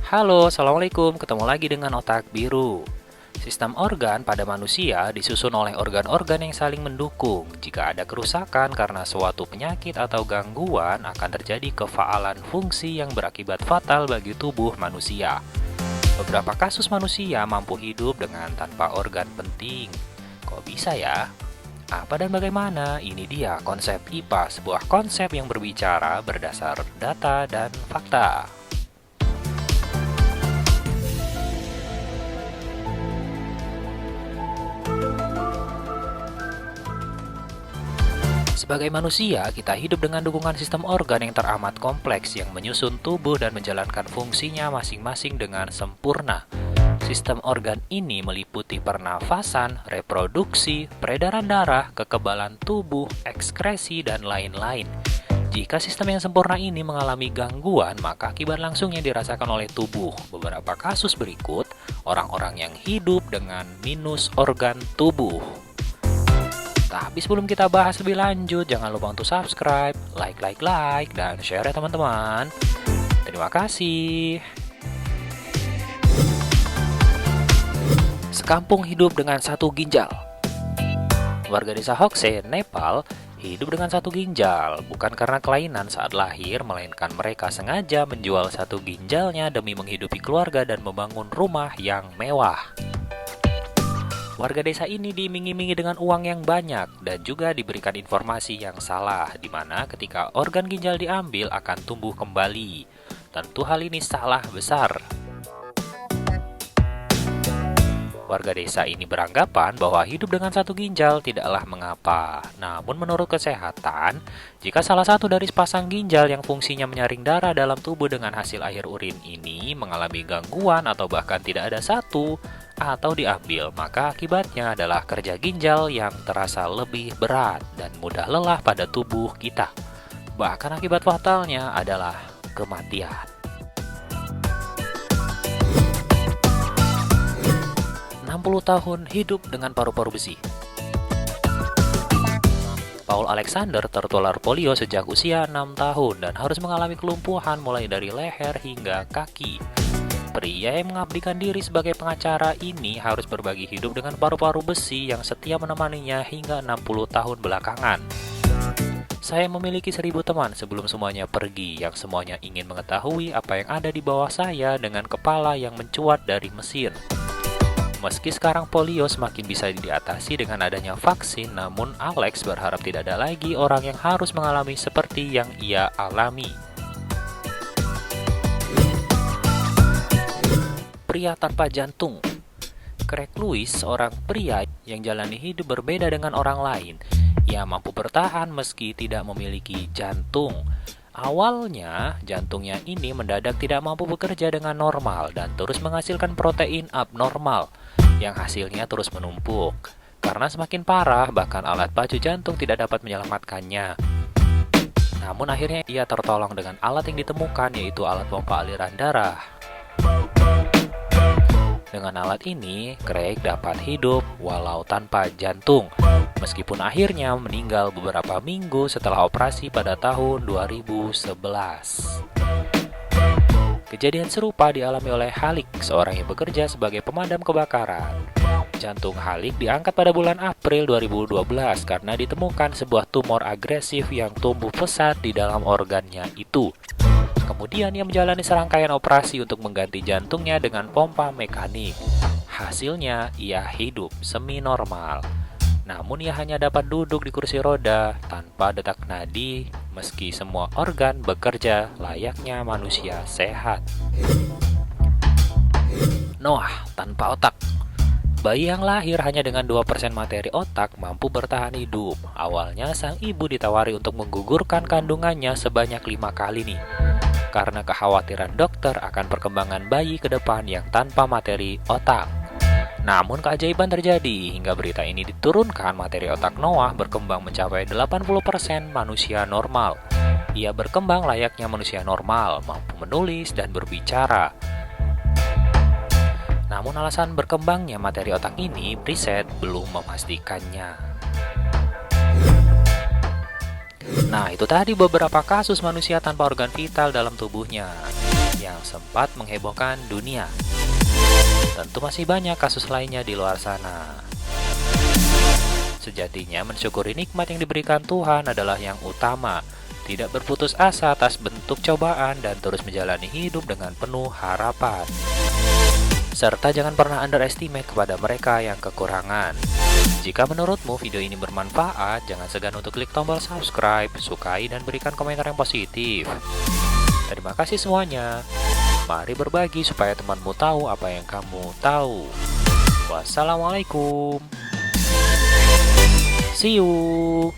Halo, Assalamualaikum. Ketemu lagi dengan Otak Biru. Sistem organ pada manusia disusun oleh organ-organ yang saling mendukung. Jika ada kerusakan karena suatu penyakit atau gangguan, akan terjadi kefaalan fungsi yang berakibat fatal bagi tubuh manusia. Beberapa kasus manusia mampu hidup dengan tanpa organ penting. Kok bisa ya? Apa dan bagaimana? Ini dia konsep IPA, sebuah konsep yang berbicara berdasar data dan fakta. Sebagai manusia, kita hidup dengan dukungan sistem organ yang teramat kompleks yang menyusun tubuh dan menjalankan fungsinya masing-masing dengan sempurna. Sistem organ ini meliputi pernafasan, reproduksi, peredaran darah, kekebalan tubuh, ekskresi, dan lain-lain. Jika sistem yang sempurna ini mengalami gangguan, maka akibat langsungnya dirasakan oleh tubuh. Beberapa kasus berikut, orang-orang yang hidup dengan minus organ tubuh. Tapi sebelum kita bahas lebih lanjut, jangan lupa untuk subscribe, like, dan share ya teman-teman. Terima kasih. Sekampung hidup dengan satu ginjal. Warga desa Hokse, Nepal, hidup dengan satu ginjal, bukan karena kelainan saat lahir, melainkan mereka sengaja menjual satu ginjalnya demi menghidupi keluarga dan membangun rumah yang mewah. Warga desa ini diiming-imingi dengan uang yang banyak dan juga diberikan informasi yang salah, di mana ketika organ ginjal diambil akan tumbuh kembali. Tentu hal ini salah besar. Warga desa ini beranggapan bahwa hidup dengan satu ginjal tidaklah mengapa. Namun menurut kesehatan, jika salah satu dari sepasang ginjal yang fungsinya menyaring darah dalam tubuh dengan hasil air urin ini mengalami gangguan atau bahkan tidak ada satu atau diambil, maka akibatnya adalah kerja ginjal yang terasa lebih berat dan mudah lelah pada tubuh kita. Bahkan akibat fatalnya adalah kematian. 60 tahun hidup dengan paru-paru besi. Paul Alexander tertular polio sejak usia 6 tahun dan harus mengalami kelumpuhan mulai dari leher hingga kaki. Pria yang mengabdikan diri sebagai pengacara ini harus berbagi hidup dengan paru-paru besi yang setia menemaninya hingga 60 tahun belakangan. Saya memiliki 1000 teman sebelum semuanya pergi, yang semuanya ingin mengetahui apa yang ada di bawah saya dengan kepala yang mencuat dari mesin. Meski sekarang polio semakin bisa diatasi dengan adanya vaksin, namun Alex berharap tidak ada lagi orang yang harus mengalami seperti yang ia alami. Pria tanpa jantung. Craig Lewis, seorang pria yang jalani hidup berbeda dengan orang lain. Ia mampu bertahan meski tidak memiliki jantung. Awalnya, jantungnya ini mendadak tidak mampu bekerja dengan normal dan terus menghasilkan protein abnormal yang hasilnya terus menumpuk. Karena semakin parah, bahkan alat pacu jantung tidak dapat menyelamatkannya. Namun akhirnya ia tertolong dengan alat yang ditemukan, yaitu alat pompa aliran darah. Dengan alat ini, Craig dapat hidup walau tanpa jantung, meskipun akhirnya meninggal beberapa minggu setelah operasi pada tahun 2011. Kejadian serupa dialami oleh Halik, seorang yang bekerja sebagai pemadam kebakaran. Jantung Halik diangkat pada bulan April 2012 karena ditemukan sebuah tumor agresif yang tumbuh pesat di dalam organnya itu. Kemudian ia menjalani serangkaian operasi untuk mengganti jantungnya dengan pompa mekanik. Hasilnya, ia hidup semi-normal. Namun ia hanya dapat duduk di kursi roda tanpa detak nadi, meski semua organ bekerja layaknya manusia sehat. Noah tanpa otak. Bayi yang lahir hanya dengan 2% materi otak mampu bertahan hidup. Awalnya sang ibu ditawari untuk menggugurkan kandungannya sebanyak 5 kali nih, karena kekhawatiran dokter akan perkembangan bayi ke depan yang tanpa materi otak. Namun keajaiban terjadi, hingga berita ini diturunkan, materi otak Noah berkembang mencapai 80% manusia normal. Ia berkembang layaknya manusia normal, mampu menulis dan berbicara. Namun alasan berkembangnya materi otak ini, riset belum memastikannya. Nah, itu tadi beberapa kasus manusia tanpa organ vital dalam tubuhnya. yang sempat menghebohkan dunia. Tentu masih banyak kasus lainnya di luar sana. Sejatinya mensyukuri nikmat yang diberikan Tuhan adalah yang utama. Tidak berputus asa atas bentuk cobaan dan terus menjalani hidup dengan penuh harapan. Serta jangan pernah underestimate kepada mereka yang kekurangan. Jika menurutmu video ini bermanfaat, jangan segan untuk klik tombol subscribe, sukai, dan berikan komentar yang positif. Terima kasih semuanya. Mari berbagi supaya temanmu tahu apa yang kamu tahu. Wassalamualaikum. See you.